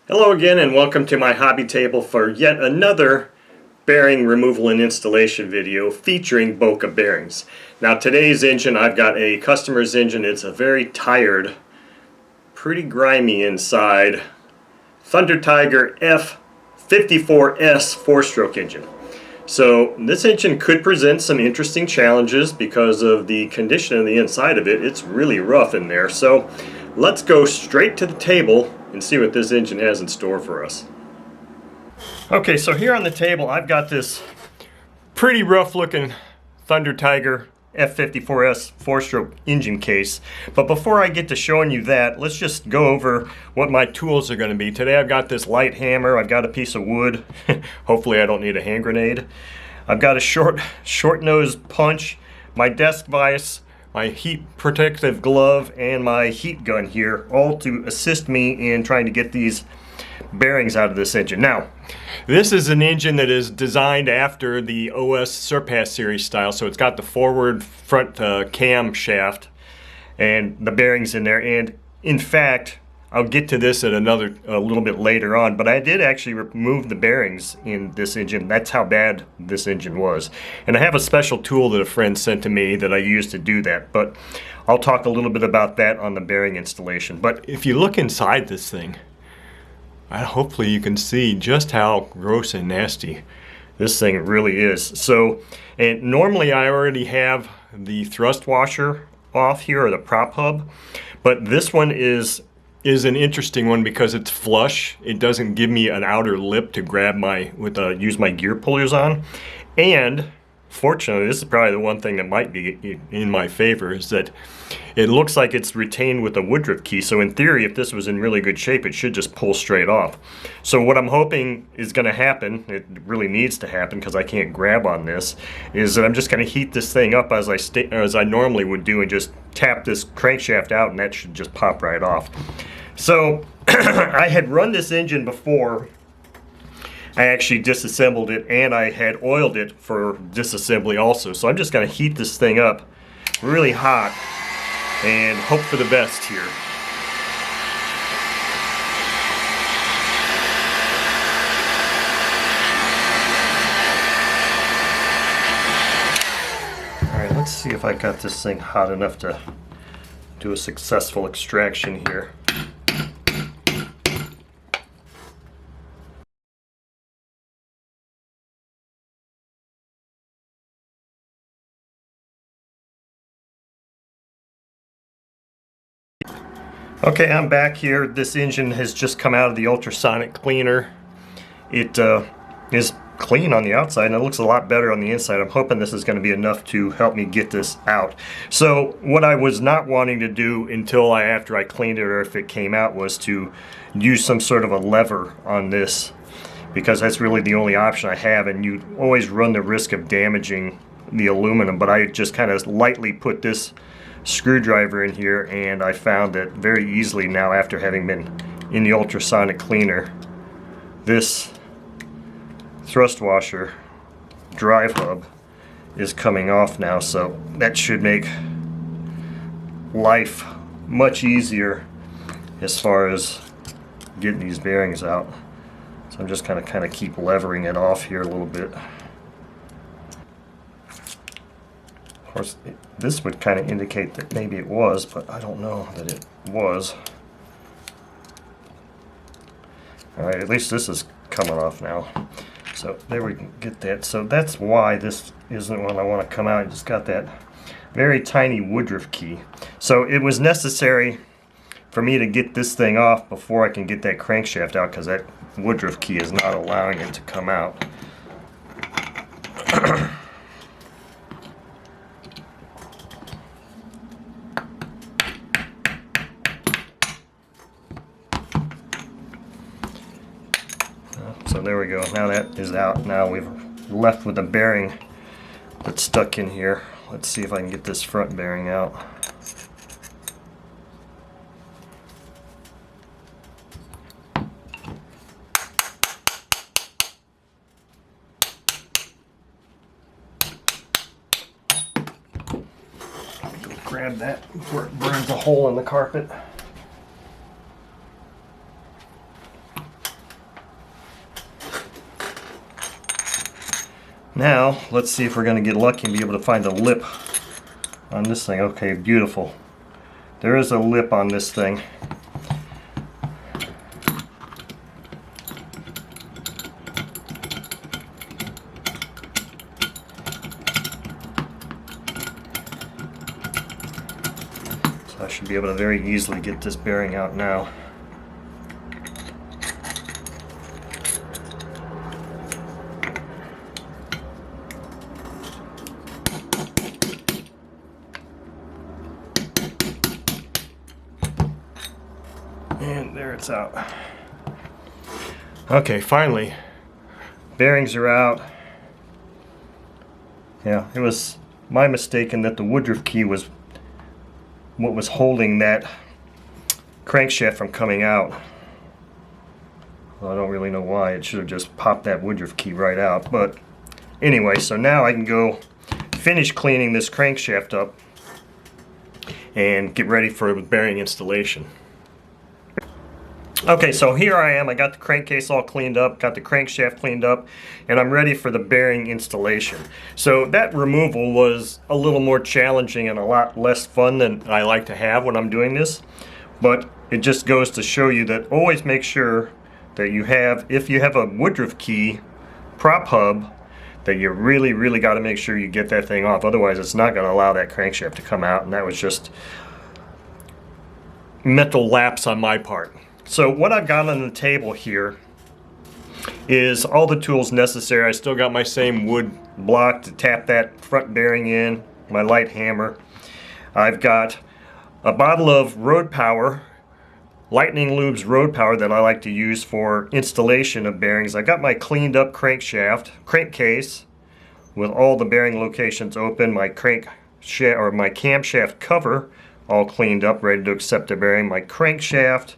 Hello again and welcome to my hobby table for yet another bearing removal and installation video featuring Boca bearings. Now today's engine, I've got a customer's engine. It's a very tired, pretty grimy inside Thunder Tiger F54S 4-stroke engine. So this engine could present some interesting challenges because of the condition of the inside of it. It's really rough in there. So let's go straight to the table and see what this engine has in store for us. Okay, so here on the table I've got this pretty rough looking Thunder Tiger F54S 4-stroke engine case. But before I get to showing you that, let's just go over what my tools are going to be. Today I've got this light hammer, I've got a piece of wood, hopefully I don't need a hand grenade. I've got a short nose punch, my desk vise, my heat protective glove, and my heat gun here, all to assist me in trying to get these bearings out of this engine. Now, this is an engine that is designed after the OS Surpass series style, so it's got the forward front cam shaft and the bearings in there. And in fact, I'll get to this at a little bit later on, but I did actually remove the bearings in this engine. That's how bad this engine was. And I have a special tool that a friend sent to me that I use to do that, but I'll talk a little bit about that on the bearing installation. But if you look inside this thing, hopefully you can see just how gross and nasty this thing really is. So, and normally I already have the thrust washer off here, or the prop hub, but this one is an interesting one because it's flush. It doesn't give me an outer lip to grab use my gear pullers on. And fortunately, this is probably the one thing that might be in my favor, is that it looks like it's retained with a woodruff key. So in theory, if this was in really good shape, it should just pull straight off. So what I'm hoping is going to happen, it really needs to happen because I can't grab on this, is that I'm just going to heat this thing up as I normally would do and just tap this crankshaft out, and that should just pop right off. So I had run this engine before. I actually disassembled it, and I had oiled it for disassembly also. So I'm just going to heat this thing up really hot and hope for the best here. Alright, let's see if I got this thing hot enough to do a successful extraction here. Okay, I'm back here. This engine has just come out of the ultrasonic cleaner. It is clean on the outside and it looks a lot better on the inside. I'm hoping this is going to be enough to help me get this out. So what I was not wanting to do until after I cleaned it, or if it came out, was to use some sort of a lever on this, because that's really the only option I have, and you always run the risk of damaging the aluminum. But I just kind of lightly put this screwdriver in here, and I found that very easily now, after having been in the ultrasonic cleaner, this thrust washer drive hub is coming off now. So that should make life much easier as far as getting these bearings out. So I'm just kind of keep levering it off here a little bit. Of course, this would kind of indicate that maybe it was, but I don't know that it was. Alright, at least this is coming off now. So there we can get that. So that's why this isn't when I want to come out. I just got that very tiny woodruff key. So it was necessary for me to get this thing off before I can get that crankshaft out, because that woodruff key is not allowing it to come out. So there we go. Now that is out. Now we've left with a bearing that's stuck in here. Let's see if I can get this front bearing out. Go grab that before it burns a hole in the carpet. Now, let's see if we're going to get lucky and be able to find a lip on this thing. Okay, beautiful. There is a lip on this thing. So I should be able to very easily get this bearing out now. And there it's out. Okay, finally, bearings are out. Yeah, it was my mistake in that the Woodruff key was what was holding that crankshaft from coming out. Well, I don't really know why. It should have just popped that Woodruff key right out. But anyway, so now I can go finish cleaning this crankshaft up and get ready for the bearing installation. Okay, so here I am. I got the crankcase all cleaned up, got the crankshaft cleaned up, and I'm ready for the bearing installation. So that removal was a little more challenging and a lot less fun than I like to have when I'm doing this. But it just goes to show you that always make sure that you have, if you have a Woodruff key prop hub, that you really got to make sure you get that thing off. Otherwise, it's not going to allow that crankshaft to come out, and that was just mental lapse on my part. So what I've got on the table here is all the tools necessary. I still got my same wood block to tap that front bearing in, my light hammer. I've got a bottle of road power, Lightning Lubes road power that I like to use for installation of bearings. I got my cleaned up crankcase with all the bearing locations open, my crankshaft or my camshaft cover all cleaned up, ready to accept the bearing, my crankshaft,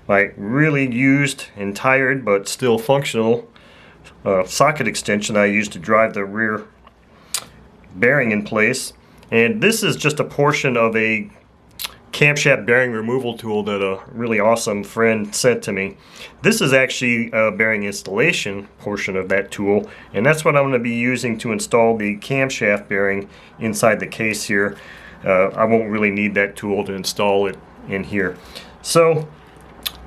my really used and tired but still functional socket extension I use to drive the rear bearing in place. And this is just a portion of a camshaft bearing removal tool that a really awesome friend sent to me. This is actually a bearing installation portion of that tool, and that's what I'm going to be using to install the camshaft bearing inside the case here. I won't really need that tool to install it in here. So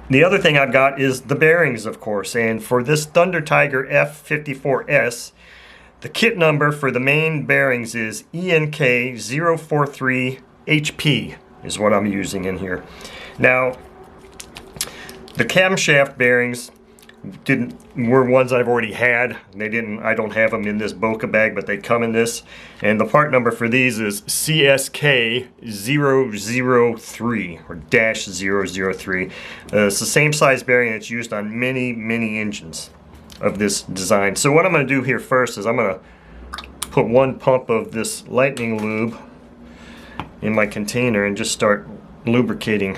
the other thing I've got is the bearings, of course, and for this Thunder Tiger F54S, the kit number for the main bearings is ENK043HP is what I'm using in here. Now, the camshaft bearings were ones I've already had. I don't have them in this Boca bag, but they come in this. And the part number for these is CSK003 or -003. It's the same size bearing that's used on many engines of this design. So what I'm going to do here first is I'm going to put one pump of this Lightning Lube in my container and just start lubricating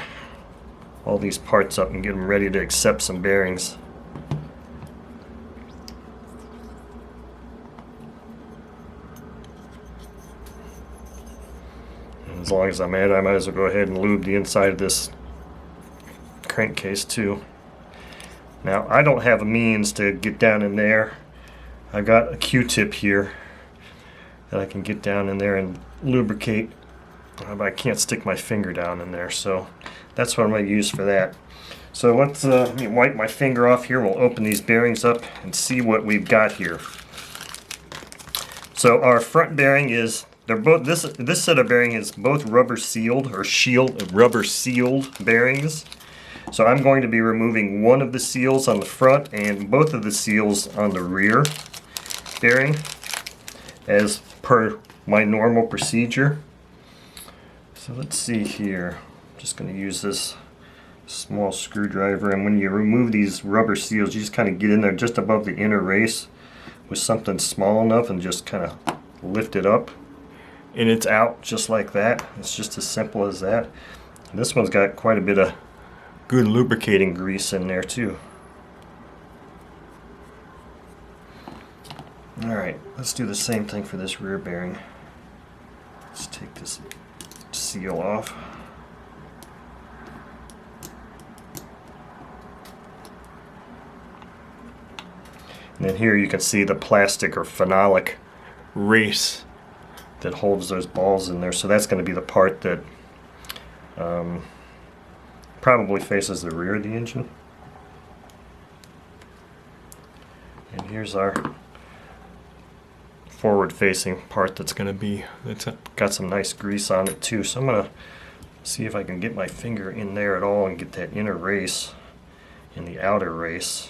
all these parts up and get them ready to accept some bearings. And as long as I'm at it, I might as well go ahead and lube the inside of this crankcase too. Now, I don't have a means to get down in there. I've got a Q-tip here that I can get down in there and lubricate, but I can't stick my finger down in there, so that's what I'm going to use for that. So let me wipe my finger off here. We'll open these bearings up and see what we've got here. So our front bearing is, they're both, this set of bearing is both rubber sealed or rubber sealed bearings. So I'm going to be removing one of the seals on the front and both of the seals on the rear bearing as per my normal procedure. So let's see here. I'm just going to use this small screwdriver, and when you remove these rubber seals, you just kind of get in there just above the inner race with something small enough and just kind of lift it up, and it's out just like that. It's just as simple as that. And this one's got quite a bit of good lubricating grease in there too. Alright, let's do the same thing for this rear bearing. Let's take this seal off. And then here you can see the plastic or phenolic race that holds those balls in there. So that's going to be the part that probably faces the rear of the engine. And here's our forward facing part that's got some nice grease on it too. So I'm going to see if I can get my finger in there at all and get that inner race and the outer race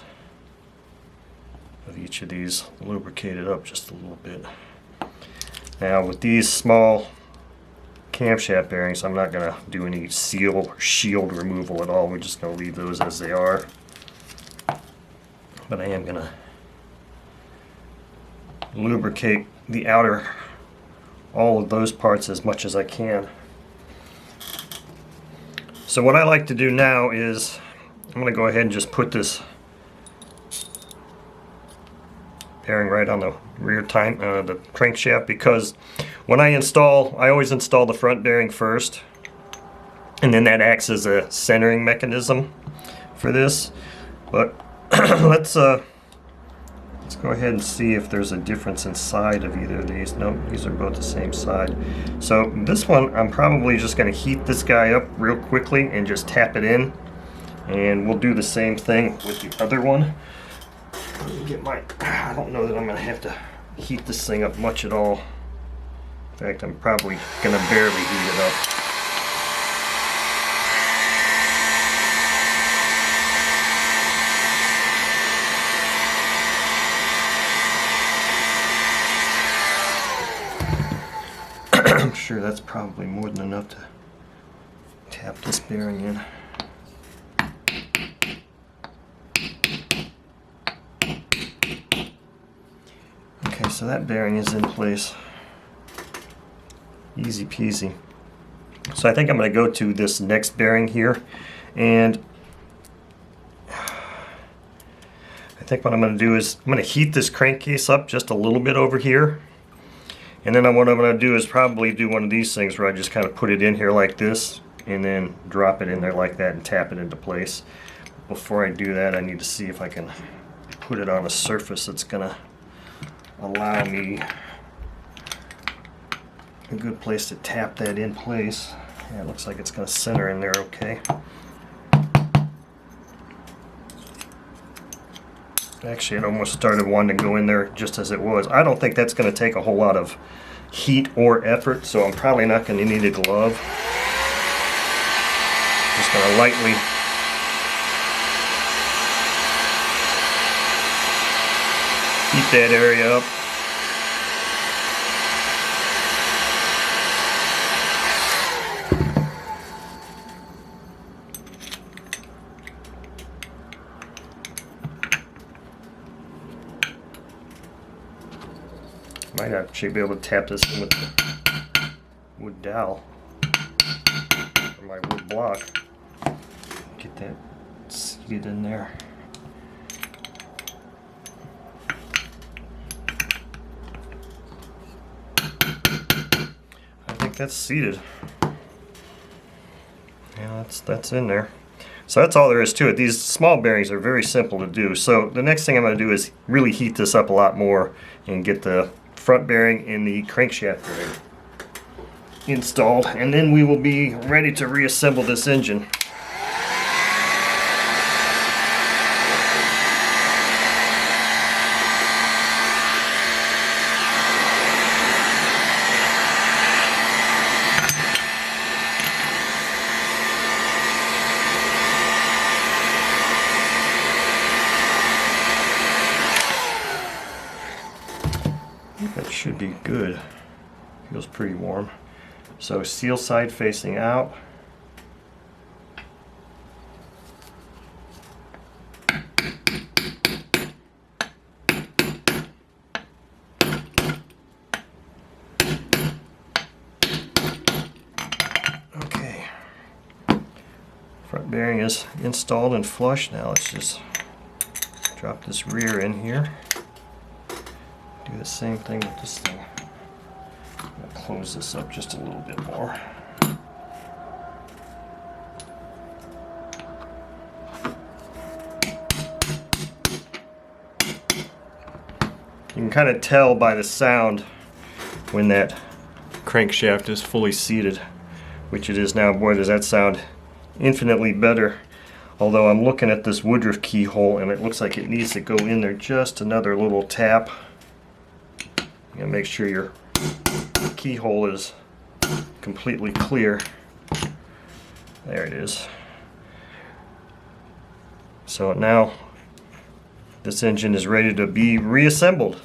of each of these lubricated up just a little bit. Now with these small camshaft bearings, I'm not going to do any seal or shield removal at all. We're just going to leave those as they are. But I am going to lubricate the outer, all of those parts as much as I can. So what I like to do now is I'm going to go ahead and just put this bearing right on the rear the crankshaft, because when I always install the front bearing first, and then that acts as a centering mechanism for this. But let's go ahead and see if there's a difference inside of either of these. No, these are both the same side. So this one, I'm probably just going to heat this guy up real quickly and just tap it in, and we'll do the same thing with the other one. Let me get I don't know that I'm going to have to heat this thing up much at all. In fact, I'm probably going to barely heat it up. I'm sure that's probably more than enough to tap this bearing in. Okay, so that bearing is in place. Easy peasy. So I think I'm going to go to this next bearing here, and I think what I'm going to do is I'm going to heat this crankcase up just a little bit over here. And then what I'm going to do is probably do one of these things where I just kind of put it in here like this and then drop it in there like that and tap it into place. Before I do that, I need to see if I can put it on a surface that's going to allow me a good place to tap that in place. Yeah, it looks like it's going to center in there okay. Actually, it almost started wanting to go in there just as it was. I don't think that's going to take a whole lot of heat or effort, so I'm probably not going to need a glove. Just going to lightly heat that area up. Might actually be able to tap this in with the wood dowel or my wood block. Get that seated in there. I think that's seated. Yeah, that's in there. So that's all there is to it. These small bearings are very simple to do. So the next thing I'm going to do is really heat this up a lot more and get the front bearing and the crankshaft bearing installed, and then we will be ready to reassemble this engine. That should be good. Feels pretty warm. So seal side facing out. Okay. Front bearing is installed and flush. Now let's just drop this rear in here. Do the same thing with this thing. I'm going to close this up just a little bit more. kind of tell by the sound when that crankshaft is fully seated, which it is now. Boy, does that sound infinitely better. Although I'm looking at this Woodruff keyhole and it looks like it needs to go in there just another little tap. You gotta make sure your keyhole is completely clear. There it is. So now this engine is ready to be reassembled.